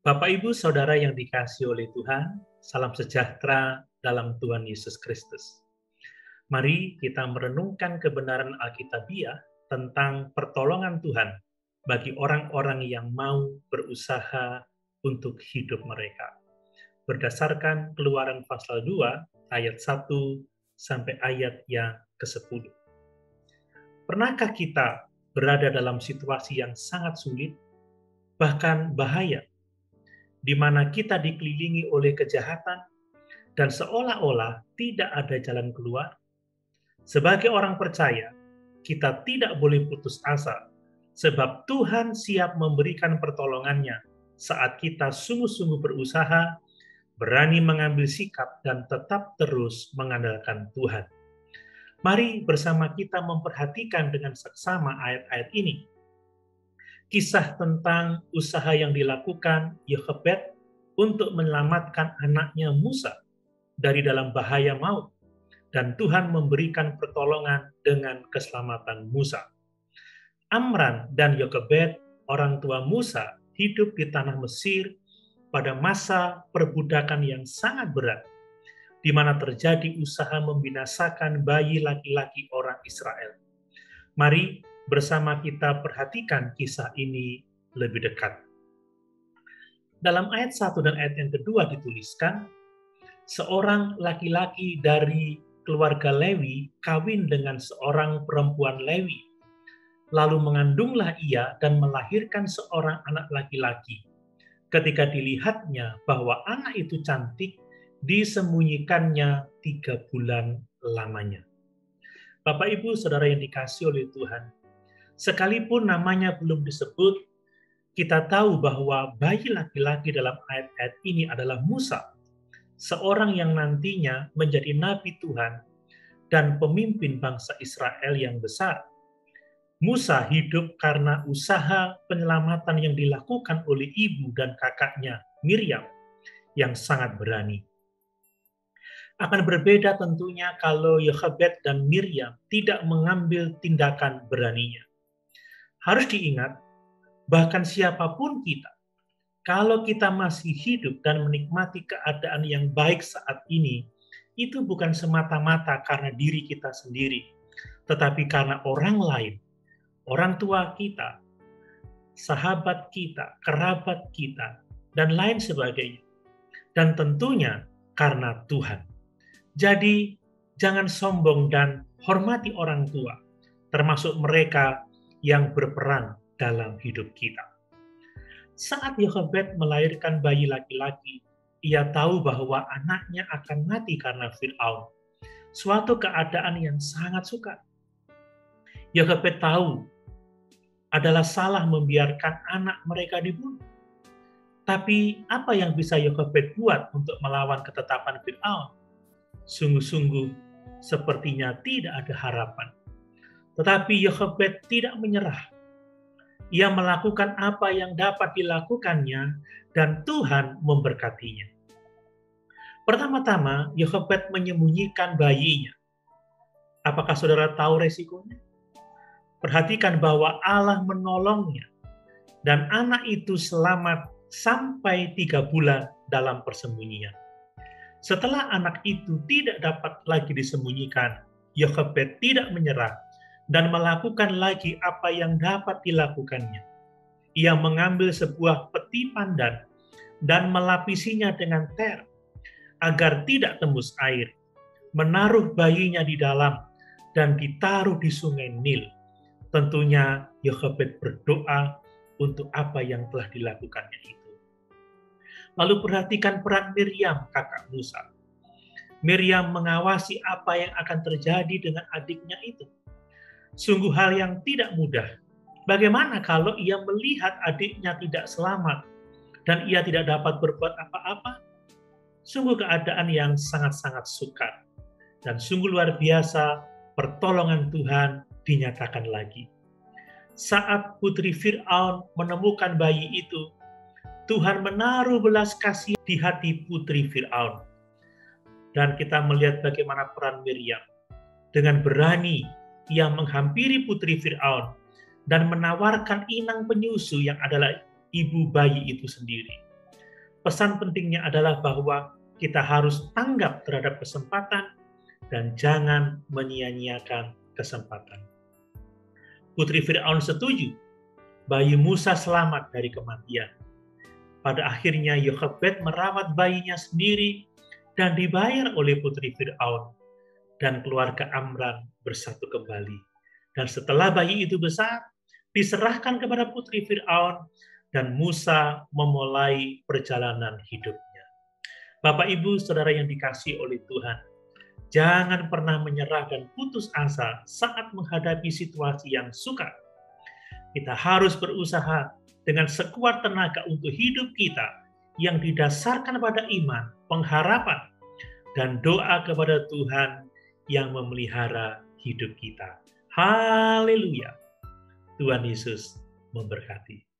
Bapak, Ibu, Saudara yang dikasihi oleh Tuhan, salam sejahtera dalam Tuhan Yesus Kristus. Mari kita merenungkan kebenaran Alkitabiah tentang pertolongan Tuhan bagi orang-orang yang mau berusaha untuk hidup mereka. Berdasarkan Keluaran pasal 2 ayat 1 sampai ayat yang ke-10. Pernahkah kita berada dalam situasi yang sangat sulit, bahkan bahaya, di mana kita dikelilingi oleh kejahatan dan seolah-olah tidak ada jalan keluar? Sebagai orang percaya, kita tidak boleh putus asa, sebab Tuhan siap memberikan pertolongannya saat kita sungguh-sungguh berusaha, berani mengambil sikap, dan tetap terus mengandalkan Tuhan. Mari bersama kita memperhatikan dengan seksama ayat-ayat ini. Kisah tentang usaha yang dilakukan Yochebed untuk menyelamatkan anaknya Musa dari dalam bahaya maut, dan Tuhan memberikan pertolongan dengan keselamatan Musa. Amran dan Yochebed, orang tua Musa, hidup di tanah Mesir pada masa perbudakan yang sangat berat, di mana terjadi usaha membinasakan bayi laki-laki orang Israel. Mari bersama kita perhatikan kisah ini lebih dekat. Dalam ayat 1 dan ayat yang kedua dituliskan, seorang laki-laki dari keluarga Lewi kawin dengan seorang perempuan Lewi. Lalu mengandunglah ia dan melahirkan seorang anak laki-laki. Ketika dilihatnya bahwa anak itu cantik, disembunyikannya 3 bulan lamanya. Bapak, Ibu, Saudara yang dikasihi oleh Tuhan, sekalipun namanya belum disebut, kita tahu bahwa bayi laki-laki dalam ayat-ayat ini adalah Musa, seorang yang nantinya menjadi nabi Tuhan dan pemimpin bangsa Israel yang besar. Musa hidup karena usaha penyelamatan yang dilakukan oleh ibu dan kakaknya Miriam yang sangat berani. Akan berbeda tentunya kalau Yochebed dan Miriam tidak mengambil tindakan beraninya. Harus diingat, bahkan siapapun kita, kalau kita masih hidup dan menikmati keadaan yang baik saat ini, itu bukan semata-mata karena diri kita sendiri, tetapi karena orang lain, orang tua kita, sahabat kita, kerabat kita, dan lain sebagainya. Dan tentunya karena Tuhan. Jadi, jangan sombong dan hormati orang tua, termasuk mereka yang berperan dalam hidup kita. Saat Yochebed melahirkan bayi laki-laki, ia tahu bahwa anaknya akan mati karena Fir'aun. Suatu keadaan yang sangat sukar. Yochebed tahu adalah salah membiarkan anak mereka dibunuh. Tapi apa yang bisa Yochebed buat untuk melawan ketetapan Fir'aun? Sungguh-sungguh sepertinya tidak ada harapan. Tetapi Yochebed tidak menyerah. Ia melakukan apa yang dapat dilakukannya dan Tuhan memberkatinya. Pertama-tama, Yochebed menyembunyikan bayinya. Apakah saudara tahu resikonya? Perhatikan bahwa Allah menolongnya dan anak itu selamat sampai 3 bulan dalam persembunyian. Setelah anak itu tidak dapat lagi disembunyikan, Yochebed tidak menyerah dan melakukan lagi apa yang dapat dilakukannya. Ia mengambil sebuah peti pandan dan melapisinya dengan ter agar tidak tembus air, menaruh bayinya di dalam dan ditaruh di sungai Nil. Tentunya Yochebed berdoa untuk apa yang telah dilakukannya itu. Lalu perhatikan peran Miriam, kakak Musa. Miriam mengawasi apa yang akan terjadi dengan adiknya itu. Sungguh hal yang tidak mudah. Bagaimana kalau ia melihat adiknya tidak selamat dan ia tidak dapat berbuat apa-apa? Sungguh keadaan yang sangat-sangat sukar. Dan sungguh luar biasa pertolongan Tuhan dinyatakan lagi. Saat putri Fir'aun menemukan bayi itu, Tuhan menaruh belas kasih di hati putri Fir'aun. Dan kita melihat bagaimana peran Miriam. Dengan berani, ia menghampiri putri Fir'aun dan menawarkan inang penyusu yang adalah ibu bayi itu sendiri. pesan pentingnya adalah bahwa kita harus tanggap terhadap kesempatan dan jangan menyia-nyiakan kesempatan. Putri Fir'aun setuju, bayi Musa selamat dari kematian. Pada akhirnya Yochebed merawat bayinya sendiri dan dibayar oleh Putri Fir'aun, dan keluarga Amran bersatu kembali. Dan setelah bayi itu besar, diserahkan kepada Putri Fir'aun, dan Musa memulai perjalanan hidupnya. Bapak, Ibu, Saudara yang dikasihi oleh Tuhan, jangan pernah menyerah dan putus asa saat menghadapi situasi yang sukar. Kita harus berusaha dengan sekuat tenaga untuk hidup kita yang didasarkan pada iman, pengharapan, dan doa kepada Tuhan yang memelihara hidup kita. Haleluya! Tuhan Yesus memberkati.